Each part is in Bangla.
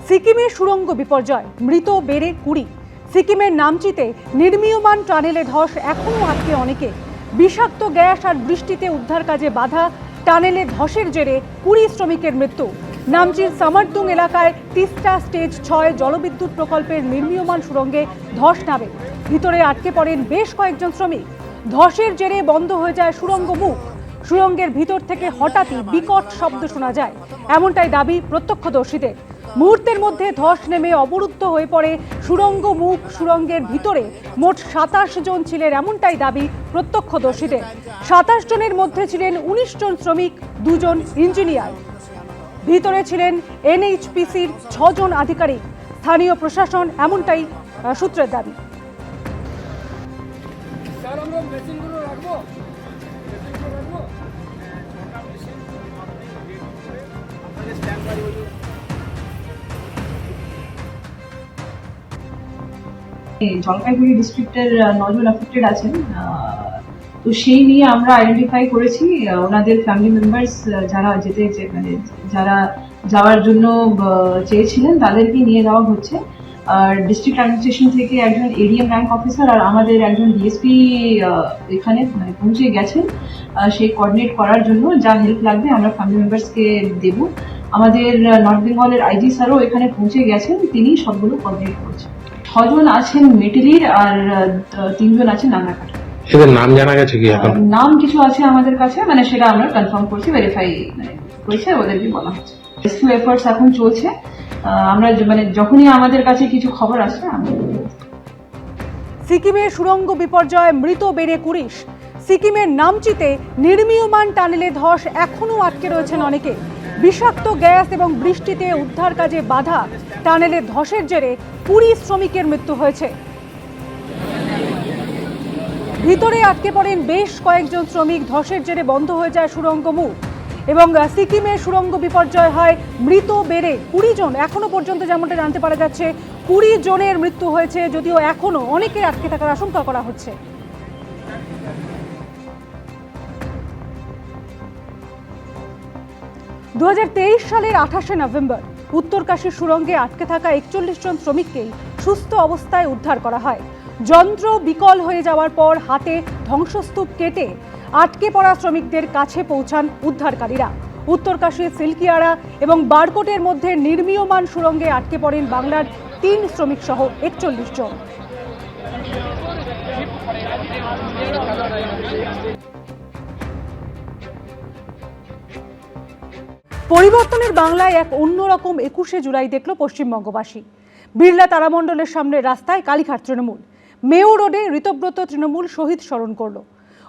সিকিমে সুড়ঙ্গ বিপর্যয়, মৃত বেড়ে 20। সিকিমের নামচিতে নির্মীয়মান টানেলে ধস এখনও আটকে অনেকে। বিষাক্ত গ্যাস আর বৃষ্টিতে উদ্ধার কাজে বাধা, টানেলে ধসের জেরে 20 শ্রমিকের মৃত্যু। নামচির সামারদুং এলাকায় তিস্তা স্টেজ 6 জলবিদ্যুৎ প্রকল্পের নির্মীয়মান সুড়ঙ্গে ধস নামে। ভিতরে আটকে পড়েন বেশ কয়েকজন শ্রমিক। ধসের জেরে বন্ধ হয়ে যায় সুড়ঙ্গ মুখ। সুড়ঙ্গের ভিতর থেকে হঠাৎই বিকট শব্দ শোনা যায়, এমনটাই দাবি প্রত্যক্ষদর্শীদের। মুহূর্তের মধ্যে ধস নেমে অবরুদ্ধ হয়ে পড়ে সুড়ঙ্গ মুখ। সুড়ঙ্গের ভিতরে মোট 27 জন ছিলেন, এমনটাই দাবি প্রত্যক্ষদর্শীদের। 27 জনের মধ্যে ছিলেন 19 জন শ্রমিক, 2 জন ইঞ্জিনিয়ার। ভিতরে ছিলেন এনএইচপিসির 6 জন আধিকারিক। স্থানীয় প্রশাসন, এমনটাই সূত্রের দাবি। জলপাইগুড়ি ডিস্ট্রিক্টের 9 জন অ্যাফেক্টেড আছেন, তো সেই নিয়ে আমরা আইডেন্টিফাই করেছি ওনাদের ফ্যামিলি মেম্বার্স যারা যারা যাওয়ার জন্য চেয়েছিলেন তাদেরকে নিয়ে যাওয়া হচ্ছে। আর ডিস্ট্রিক্ট অ্যাডমিনিস্ট্রেশন থেকে একজন এডিএম র্যাঙ্ক অফিসার আর আমাদের একজন ডিএসপি এখানে পৌঁছে গেছেন সেই কোঅর্ডিনেট করার জন্য। যা হেল্প লাগবে আমরা ফ্যামিলি মেম্বার্সকে দেব। আমাদের নর্থ বেঙ্গলের আইজি স্যারও এখানে পৌঁছে গেছেন, তিনি সবগুলো কোঅর্ডিনেট করছেন। 6 জন আছেন মেটেলির আর 3 জন আছেন নাঙ্গাকাটা। এদের নাম জানা গেছে কি? এখন নাম কিছু আছে আমাদের কাছে, সেটা আমরা কনফার্ম করছি, ভেরিফাই করেছে, ওদেরকে বলা হচ্ছে। রেস্কিউ এফোর্টস এখন চলছে। আমরা যখনই আমাদের কাছে কিছু খবর আসছে আমরা। সিকিমে সুড়ঙ্গ বিপর্যয়, মৃত বেড়ে 20। সিকিমের নামচিতে নির্মীয়মান টানেলে ধস এখনও আটকে রয়েছেন অনেকে। বিষাক্ত গ্যাস এবং বৃষ্টিতে উদ্ধার কাজে বাধা, টানেলে ধসের জেরে 20 শ্রমিকের মৃত্যু হয়েছে। ভিতরে আটকে পড়েন বেশ কয়েকজন শ্রমিক। ধসের জেরে বন্ধ হয়ে যায় সুড়ঙ্গ মুখ। এবং সিকিমে সুড়ঙ্গ বিপর্যয় হয়, মৃত বেড়ে 20 জন। এখনো পর্যন্ত যেমনটা জানতে পারা যাচ্ছে 20 জনের মৃত্যু হয়েছে, যদিও এখনো অনেকে আটকে থাকার আশঙ্কা করা হচ্ছে। দু সালের 28শে নভেম্বর উত্তরকাশী সুড়ঙ্গে আটকে থাকা 41 জন শ্রমিককেই সুস্থ অবস্থায় উদ্ধার করা হয়। যন্ত্র বিকল হয়ে যাওয়ার পর হাতে ধ্বংসস্তূপ কেটে আটকে পড়া শ্রমিকদের কাছে পৌঁছান উদ্ধারকারীরা। উত্তরকাশী, সিলকিয়াড়া এবং বারকোটের মধ্যে নির্মীয়মান সুড়ঙ্গে আটকে পড়েন বাংলার 3 শ্রমিক সহ 41 জন। পরিবর্তনের বাংলায় এক অন্যরকম 21শে জুলাই দেখল পশ্চিমবঙ্গবাসী। বিড়লা তারামণ্ডলের সামনে রাস্তায় কালীঘাট তৃণমূল, মেয়ো রোডে ঋতব্রত তৃণমূল শহীদ স্মরণ করল।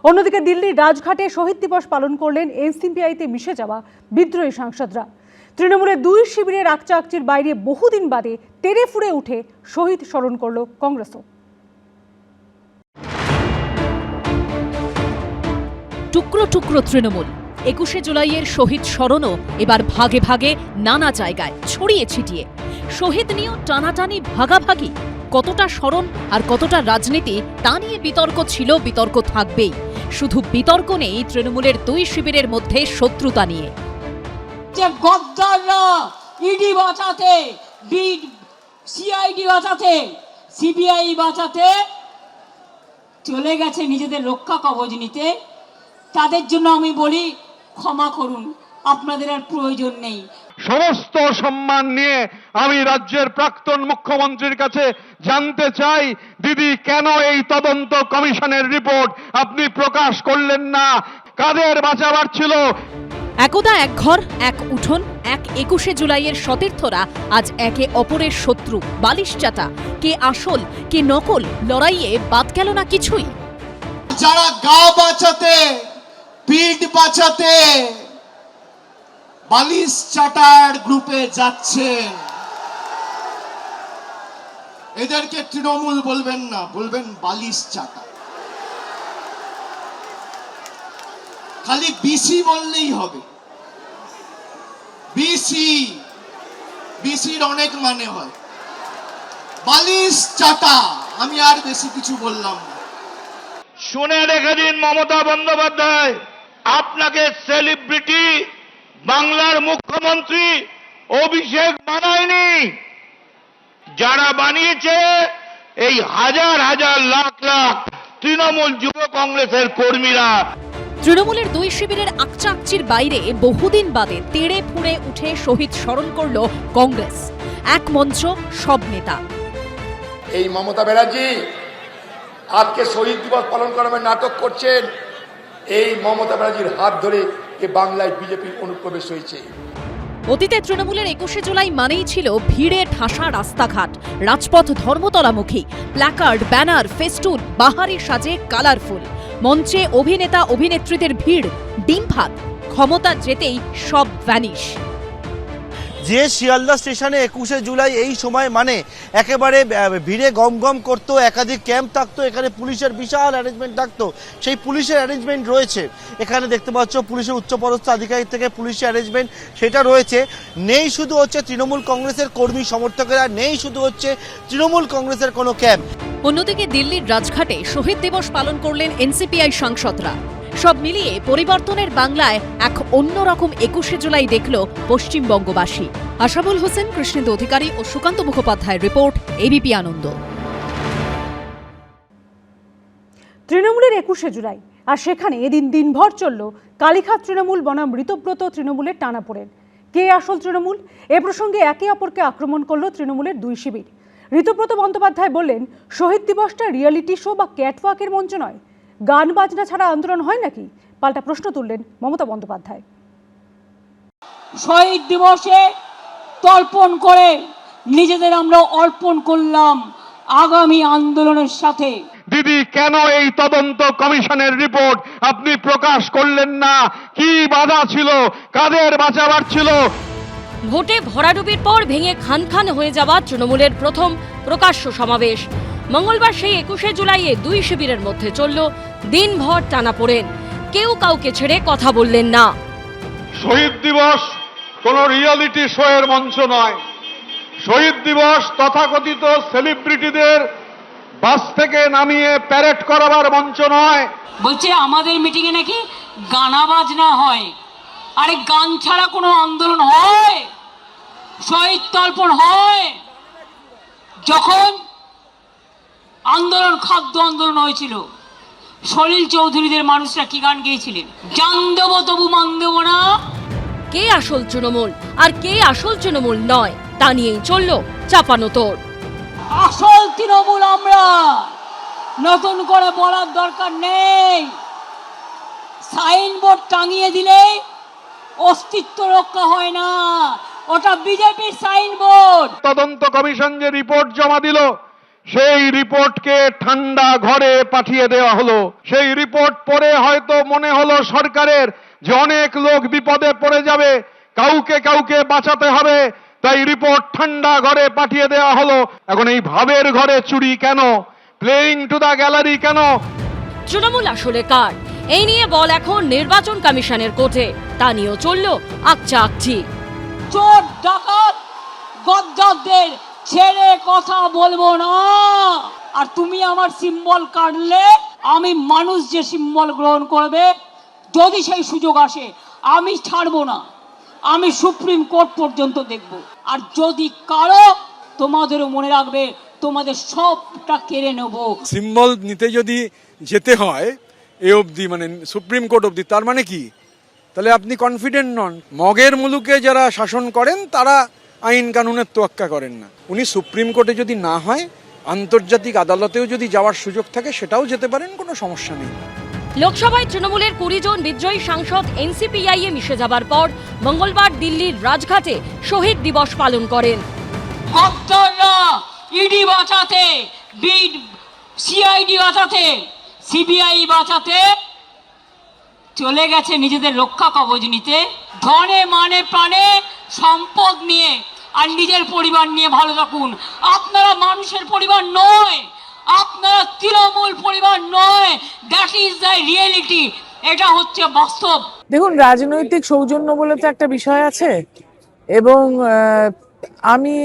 অন্যদিকে দিল্লির রাজঘাটে শহীদ দিবস পালন করলেন এনসিপিআইতে মিশে যাওয়া বিদ্রোহী সাংসদরা। তৃণমূলের 2 শিবিরের আকচাকচির বাইরে বহুদিন বাদে তেড়ে ফুড়ে উঠে শহীদ স্মরণ করল কংগ্রেসও। টুকরো টুকরো তৃণমূল 21শে জুলাইয়ের শহীদ স্মরণও এবার ভাগে ভাগে নানা জায়গায় ছড়িয়ে ছিটিয়ে। শহীদ নিয়েও টানাটানি, ভাগাভাগি। কতটা স্মরণ আর কতটা রাজনীতি তা নিয়ে বিতর্ক ছিল, বিতর্ক থাকবেই। শুধু বিতর্ক নেই তৃণমূলের 2 শিবিরের মধ্যে শত্রুতা নিয়ে। যে গদ্দাররা ইডি বাঁচাতে, সিআইডি বাঁচাতে, সিবিআই বাঁচাতে চলে গেছে নিজেদের রক্ষা কবচ নিতে, তাদের জন্য আমি বলি ক্ষমা করুন, আপনাদের আর প্রয়োজন নেই। সমস্ত সম্মান নিয়ে আমি রাজ্যের প্রাক্তন মুখ্যমন্ত্রীর কাছে জানতে চাই, দিদি কেন এই তদন্ত কমিশনের রিপোর্ট আপনি প্রকাশ করলেন না? কাদের বাঁচাবার ছিল? একদা এক ঘর, এক উঠোন, এক 21শে জুলাইয়ের সতীর্থরা আজ একে অপরের শত্রু, বালিশচাটা। কে আসল কে নকল, লড়াইয়ে বাদ গেল না কিছুই। যারা গা বাঁচাতে, পিঠ বাঁচাতে বালিশ চাটার গ্রুপে যাচ্ছে, এদেরকে তৃণমূল বলবেন না, বলবেন বালিশ চাটা। খালি বিসি বললেই হবে। বিসির অনেক মানে হয়, বালিশ চাটা। আমি আর বেশি কিছু বললাম না। শুনে রেখে দিন মমতা বন্দ্যোপাধ্যায়, আপনাকে সেলিব্রিটি বাংলার মুখ্যমন্ত্রী অভিষেক বানায়নি। যারা বানিয়েছে এই হাজার হাজার লাখ লাখ তৃণমূল যুব কংগ্রেসের কর্মীরা। তৃণমূলের দুই শিবিরের আকচাকচির বাইরে বহুদিন বাদে তেড়ে ফুঁড়ে উঠে শহীদ স্মরণ করল কংগ্রেস। এক মঞ্চ সব নেতা। এই মমতা ব্যানার্জি আজকে শহীদ দিবস পালন করার নাটক করছেন। এই মমতা ব্যানার্জির হাত ধরে এ বাংলায় বিজেপির অনুপ্রবেশ হয়েছে। অতীতে তৃণমূলের 21শে জুলাই মানেই ছিল ভিড়ে ঠাসা রাস্তাঘাট, রাজপথ ধর্মতলামুখী, প্ল্যাকার্ড, ব্যানার, ফেস্টুন, বাহারি সাজে কালারফুল, মঞ্চে অভিনেতা অভিনেত্রীদের ভিড়, ডিম ভাত, ক্ষমতা যেতেই সব ভ্যানিশ। যে শিয়ালদা স্টেশনে 21শে জুলাই এই সময় মানে একেবারে ভিড়ে গম গম করতো, একাধিক ক্যাম্প থাকতো, এখানে পুলিশের বিশাল অ্যারেঞ্জমেন্ট থাকতো। সেই পুলিশের অ্যারেঞ্জমেন্ট রয়েছে, এখানে দেখতে পাচ্ছ পুলিশের উচ্চপদস্থ আধিকারিক থেকে পুলিশের অ্যারেঞ্জমেন্ট সেটা রয়েছে। নেই শুধু হচ্ছে তৃণমূল কংগ্রেসের কর্মী সমর্থকেরা, নেই শুধু হচ্ছে তৃণমূল কংগ্রেসের কোনো ক্যাম্প। অন্যদিকে দিল্লির রাজঘাটে শহীদ দিবস পালন করলেন এনসিপিআই সাংসদরা। সব মিলিয়ে পরিবর্তনের বাংলায় এক অন্যরকম 21শে জুলাই দেখল পশ্চিমবঙ্গবাসী। আশাবুল হোসেন, কৃষ্ণেন্দু অধিকারী ও সুকান্ত মুখোপাধ্যায়ের রিপোর্ট, এবিপি আনন্দ। তৃণমূলের 21শে জুলাই, আর সেখানে এদিন দিনভর চলল কালীঘাট তৃণমূল বনাম ঋতব্রত তৃণমূলের টানাপোড়েন। কে আসল তৃণমূল? এ প্রসঙ্গে একে অপরকে আক্রমণ করল তৃণমূলের দুই শিবির। ঋতব্রত বন্দ্যোপাধ্যায় বললেন, শহীদ দিবসটা রিয়েলিটি শো বা ক্যাটওয়াকের মঞ্চ নয়, গান বাজনা ছাড়া আন্দোলন হয় নাকি? পাল্টা প্রশ্ন তুললেন মমতা বন্দ্যোপাধ্যায়। শহীদ দিবসে তর্পণ করে নিজেদের আমরা অর্পণ করলাম আগামী আন্দোলনের সাথে। দিদি কেন এই তদন্ত কমিশনের রিপোর্ট আপনি প্রকাশ করলেন না? কি বাধা ছিল? কাদের বাঁচাবার ছিল? ভোটে ভরাডুবির পর ভেঙে খান খান হয়ে যাওয়া তৃণমূলের প্রথম প্রকাশ্য সমাবেশ। মঙ্গলবার সেই 21শে জুলাইয়ে দুই শিবিরের মধ্যে চলল দিনভর টানাপোড়েন। কেউ কাউকে ছেড়ে কথা বললেন না। শহীদ দিবস কোন রিয়েলিটি শো এর মঞ্চ নয়। শহীদ দিবস তথাকথিত সেলিব্রিটিদের বাস থেকে নামিয়ে প্যারেড করাবার মঞ্চ নয়। বলছে আমাদের মিটিংয়ে নাকি গানা বাজনা হয়। আরে গান ছাড়া কোনো আন্দোলন হয়? শহীদ তর্পণ হয়? যখন আন্দোলন খাদ্য আন্দোলন হয়েছিল, সলিল চৌধুরীদের মানুষরা কি গান গেয়েছিলেন? জান দেবো তবু মান দেবো না। কে আসল তৃণমূল আর কে আসল তৃণমূল নয় তা নিয়েই চলল চাপানোতর। আসল তৃণমূল আমরা, নতুন করে বলার দরকার নেই। সাইনবোর্ড টাঙিয়ে দিলে অস্তিত্ব রক্ষা হয় না, ওটা বিজেপির সাইনবোর্ড। তদন্ত কমিশন যে রিপোর্ট জমা দিল, সেই রিপোর্টকে ঠান্ডা ঘরে পাঠিয়ে দেওয়া হলো। সেই রিপোর্ট পড়ে হয়তো মনে হলো সরকারের যে অনেক লোক বিপদে পড়ে যাবে, কাউকে কাউকে বাঁচাতে হবে, তাই রিপোর্ট ঠান্ডা ঘরে পাঠিয়ে দেওয়া হলো। এখন এই ভাবের ঘরে চুরি কেন? প্লেইং টু দ্য গ্যালারি কেন? তৃণমূল আসলে কার, এই নিয়ে বল এখন নির্বাচন কমিশনের কোর্টে। তা নিয়েও চলল আকচা আকচি। চোর ডাকাত গদ্দারদের ছেড়ে কথা বলবো না। আর তুমি আমার সিম্বল কাটলে আমি মানুষ যে সিম্বল গ্রহণ করবে, যদি সেই সুযোগ আসে আমি ছাড়বো না, আমি সুপ্রিম কোর্ট পর্যন্ত দেখব। আর যদি কারো, তোমাদেরও মনে রাখবে, তোমাদের সবটা কেড়ে নেব। সিম্বল নিতে যদি যেতে হয় এ অবধি, মানে সুপ্রিম কোর্ট অবধি, তার মানে কি? তাহলে আপনি কনফিডেন্ট নন। মগের মুলুকে যারা শাসন করেন তারা আইন কানুনের তোয়াক্কা করেন না। উনি সুপ্রিম কোর্টে যদি না হয় আন্তর্জাতিক আদালতেও যদি যাওয়ার সুযোগ থাকে সেটাও যেতে পারেন, কোনো সমস্যা নেই। লোকসভায় তৃণমূলের 20 জন বিদ্রোহী সাংসদ এনসিপিআই এ মিশে যাবার পর মঙ্গলবার দিল্লির রাজঘাটে শহীদ দিবস পালন করেন। গদ্দাররা ইডি বাঁচাতে, সিআইডি বাঁচাতে, সিবিআই বাঁচাতে চলে গেছে নিজেদের রক্ষা কবচ নিতে। ধনে মানে প্রাণে সম্পদ নিয়ে আর নিজের পরিবার নিয়ে ভালো থাকুন। আপনারা মানুষের পরিবার নয়, আপনারা তৃণমূল পরিবার নয়। দ্যাট ইজ দ্য রিয়েলিটি, এটা হচ্ছে বাস্তব। দেখুন, রাজনৈতিক সৌজন্য বলে তো একটা বিষয় আছে, এবং আমি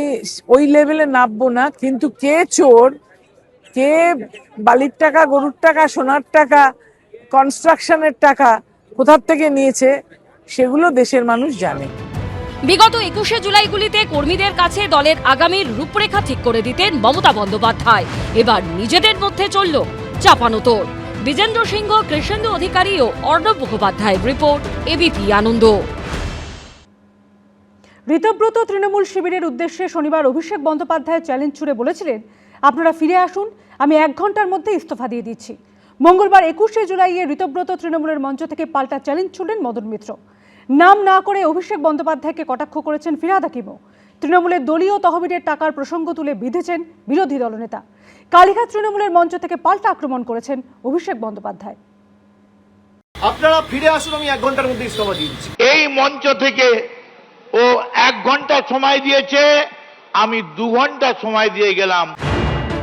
ওই লেভেলে নামবো না, কিন্তু কে চোর, কে বালির টাকা, গরুর টাকা, সোনার টাকা, কনস্ট্রাকশনের টাকা কোথার থেকে নিয়েছে সেগুলো দেশের মানুষ জানে। বিগত 21শে জুলাইগুলিতে কর্মীদের কাছে দলের আগামীর রূপরেখা ঠিক করে দিতেন মমতা বন্দ্যোপাধ্যায়। এবার নিজেদের মধ্যে চলল চাপানোতর। বিজেন্দ্র সিংহ, কৃষ্ণেন্দু অধিকারী ও অর্ণব মুখোপাধ্যায়ের রিপোর্ট, এবিপি আনন্দ। ঋতব্রত তৃণমূল শিবিরের উদ্দেশ্যে শনিবার অভিষেক বন্দ্যোপাধ্যায় চ্যালেঞ্জ ছুড়ে বলেছিলেন, আপনারা ফিরে আসুন, আমি 1 ঘন্টার মধ্যে ইস্তফা দিয়ে দিচ্ছি। মঙ্গলবার 21শে জুলাইয়ে ঋতব্রত তৃণমূলের মঞ্চ থেকে পাল্টা চ্যালেঞ্জ ছুড়লেন মদন মিত্র। নাম না করে অভিষেক বন্দ্যোপাধ্যায়কে কটাক্ষ করেছেন ফিরহাদ হাকিমও। তৃণমূলের দলীয় তহবিলের টাকার প্রসঙ্গ তুলে বিঁধেছেন বিরোধী দলনেতা। কালীঘাট তৃণমূলের মঞ্চ থেকে পাল্টা আক্রমণ করেছেন অভিষেক বন্দ্যোপাধ্যায়। আপনারা ফিরে আসুন, আমি 1 ঘন্টার মধ্যে ইস্তফা দিয়ে দিচ্ছি। এই মঞ্চ থেকে ও 1 ঘন্টা সময় দিয়েছে, আমি 2 ঘন্টা সময় দিয়ে গেলাম।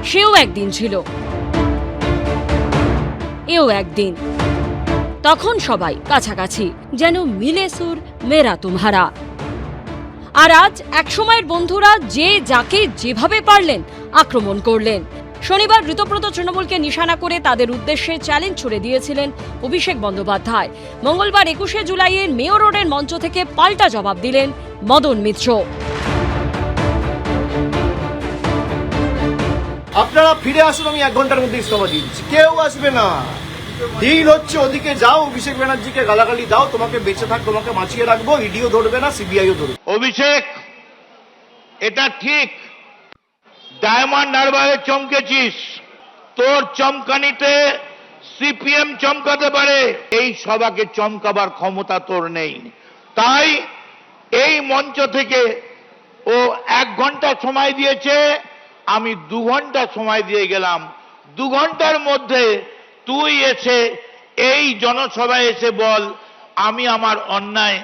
সেও একদিন ছিল, এও একদিন। তখন সবাই কাছাকাছি, যেন মিলে সুর মেরা তুমহারা। আর আজ একসময়ের বন্ধুরা যে যাকে যেভাবে পারলেন আক্রমণ করলেন। শনিবার ঋতব্রত তৃণমূলকে নিশানা করে তাদের উদ্দেশ্যে চ্যালেঞ্জ ছুড়ে দিয়েছিলেন অভিষেক বন্দ্যোপাধ্যায়। মঙ্গলবার 21শে জুলাইয়ের মেয়র রোডের মঞ্চ থেকে পাল্টা জবাব দিলেন মদন মিত্র। আপনারা ফিরে আসুন, আমি 1 ঘন্টার মধ্যে ইস্তফা দিয়ে দিচ্ছি। কেউ আসবে না, ডিল হচ্ছে, ওদিকে যাও, অভিষেক ব্যানার্জিকে গালাগালি দাও, তোমাকে বেঁচে থাক, তোমাকে বাঁচিয়ে রাখবো, ইডিও ধরবে না, সিবিআইও ধরবে। অভিষেক, এটা ঠিক, ডায়মন্ড হারবারে চমকেছিস, তোর চমকানিতে সিপিএম চমকাতে পারে, এই সবাকে চমকাবার ক্ষমতা তোর নেই। তাই এই মঞ্চ থেকে ও 1 ঘন্টা সময় দিয়েছে, আমি 2 ঘন্টা সময় দিয়ে গেলাম। 2 ঘন্টার মধ্যে তুই এসে এই জনসভায় এসে বল, আমি আমার অন্যায়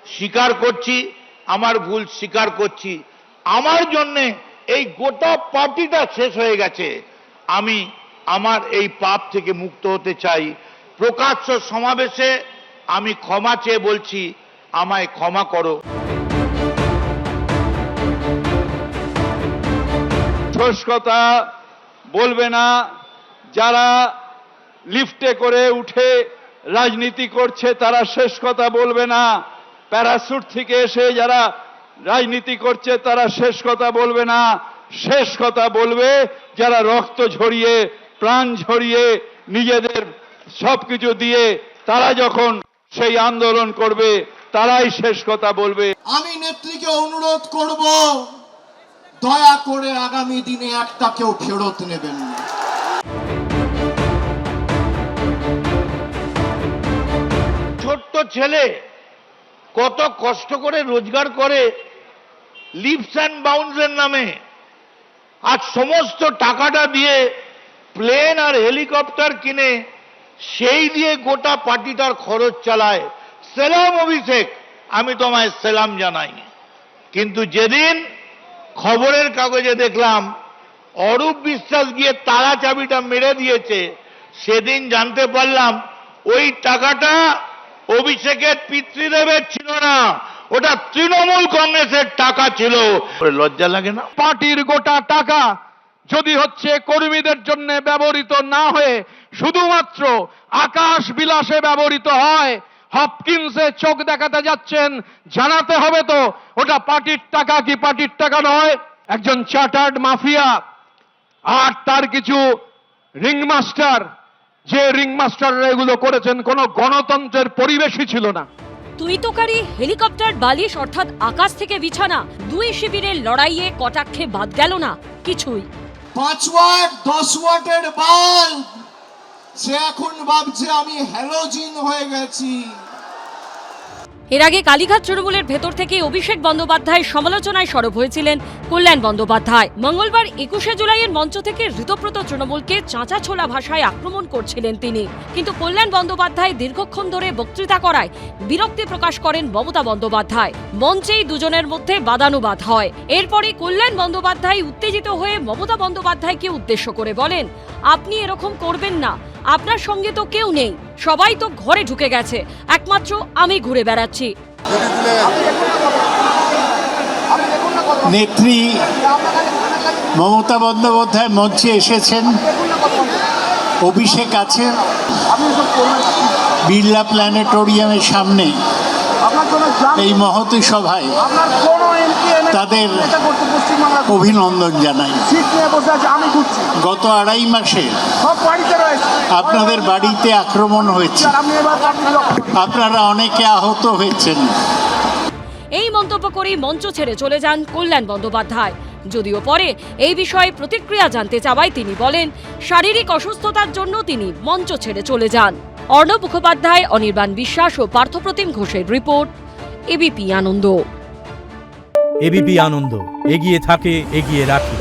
স্বীকার করছি, আমার ভুল স্বীকার করছি, আমার জন্যে এই গোটা পার্টিটা শেষ হয়ে গেছে, আমি আমার এই পাপ থেকে মুক্ত হতে চাই। প্রকাশ্য সমাবেশে আমি ক্ষমা চেয়ে বলছি, আমায় ক্ষমা করো। শেষ কথা বলবে না যারা লিফটে করে উঠে রাজনীতি করছে, তারা শেষ কথা বলবে না। প্যারাসুট থেকে এসে যারা রাজনীতি করছে তারা শেষ কথা বলবে না। শেষ কথা বলবে যারা রক্ত ঝরিয়ে, প্রাণ ঝরিয়ে, নিজেদের সবকিছু দিয়ে তারা যখন সেই আন্দোলন করবে, তারাই শেষ কথা বলবে। আমি নেত্রীকে অনুরোধ করব, দয়া করে আগামী দিনে একটা কেউ ফেরত নেবেন না। ছোট্ট ছেলে কত কষ্ট করে রোজগার করে লিপস অ্যান্ড বাউন্সের নামে, আজ সমস্ত টাকাটা দিয়ে প্লেন আর হেলিকপ্টার কিনে সেই দিয়ে গোটা পার্টিটার খরচ চালায়। সেলাম অভিষেক, আমি তোমায় সেলাম জানাই। কিন্তু যেদিন খবরের কাগজে দেখলাম অরূপ বিশ্বাস গিয়ে তালা চাবিটা মেরে দিয়েছে, সেদিন জানতে পারলাম ওই টাকাটা অভিষেকের পিতৃদেবের ছিল না, ওটা তৃণমূল কংগ্রেসের টাকা ছিল। লজ্জা লাগে না? পার্টির গোটা টাকা যদি হচ্ছে কর্মীদের জন্য ব্যবহৃত না হয়ে শুধুমাত্র আকাশ বিলাসে ব্যবহৃত হয়, হপকিন্সে চোখ দেখাতে যাচ্ছেন, জানাতে হবে তো ওটা পার্টির টাকা কি পার্টির টাকা নয়। একজন চার্টার্ড মাফিয়া আর তার কিছু রিংমাস্টার, যে রিংমাস্টাররা এগুলো করেছেন, কোনো গণতন্ত্রের পরিবেশই ছিল না। তুইতোকারি, হেলিকপ্টার, বালিশ অর্থাৎ আকাশ থেকে বিছানা, দুই শিবিরের লড়াইয়ে কটাক্ষে বাদ গেল না কিছুই। 5 ওয়াট 10 ওয়াটের বাল্ব, সে এখন ভাবছে আমি হ্যালোজিন হয়ে গেছি। এর আগে কালীঘাট তৃণমূলের ভেতর থেকে অভিষেক বন্দ্যোপাধ্যায়ের সমালোচনায় সরব হয়েছিলেন কল্যাণ বন্দ্যোপাধ্যায়। মঙ্গলবার 21শে জুলাইয়ের মঞ্চ থেকে ঋতব্রত তৃণমূলকে চাঁচা ছোলা ভাষায় আক্রমণ করছিলেন তিনি। কিন্তু কল্যাণ বন্দ্যোপাধ্যায় দীর্ঘক্ষণ ধরে বক্তৃতা করায় বিরক্তি প্রকাশ করেন মমতা বন্দ্যোপাধ্যায়। মঞ্চেই দুজনের মধ্যে বাদানুবাদ হয়। এরপরে কল্যাণ বন্দ্যোপাধ্যায় উত্তেজিত হয়ে মমতা বন্দ্যোপাধ্যায়কে উদ্দেশ্য করে বলেন, আপনি এরকম করবেন না, আপনার সঙ্গে তো কেউ নেই, সবাই তো ঘরে ঢুকে গেছে, একমাত্র আমি ঘুরে বেড়াচ্ছি। নেত্রী মমতা বন্দ্যোপাধ্যায় মঞ্চে এসেছেন, অভিষেক আছে বিড়লা প্ল্যানেটোরিয়ামের সামনে। এই মহতী সভায় তাদের অভিনন্দন জানাই। গত 2.5 মাসে আপনাদের বাড়িতে আক্রমণ হয়েছে, আপনারা অনেকে আহত হয়েছেন। এই মন্তব্য করেই মঞ্চ ছেড়ে চলে যান কল্যাণ বন্দ্যোপাধ্যায়। যদিও পরে এই বিষয়ে প্রতিক্রিয়া জানতে চাওয়ায় তিনি বলেন, শারীরিক অসুস্থতার জন্য তিনি মঞ্চ ছেড়ে চলে যান। অর্ণব মুখোপাধ্যায়, অনির্বাণ বিশ্বাস ও পার্থপ্রতিম ঘোষের রিপোর্ট, এবিপি আনন্দ। এবিপি আনন্দ, এগিয়ে থাকে, এগিয়ে রাখে।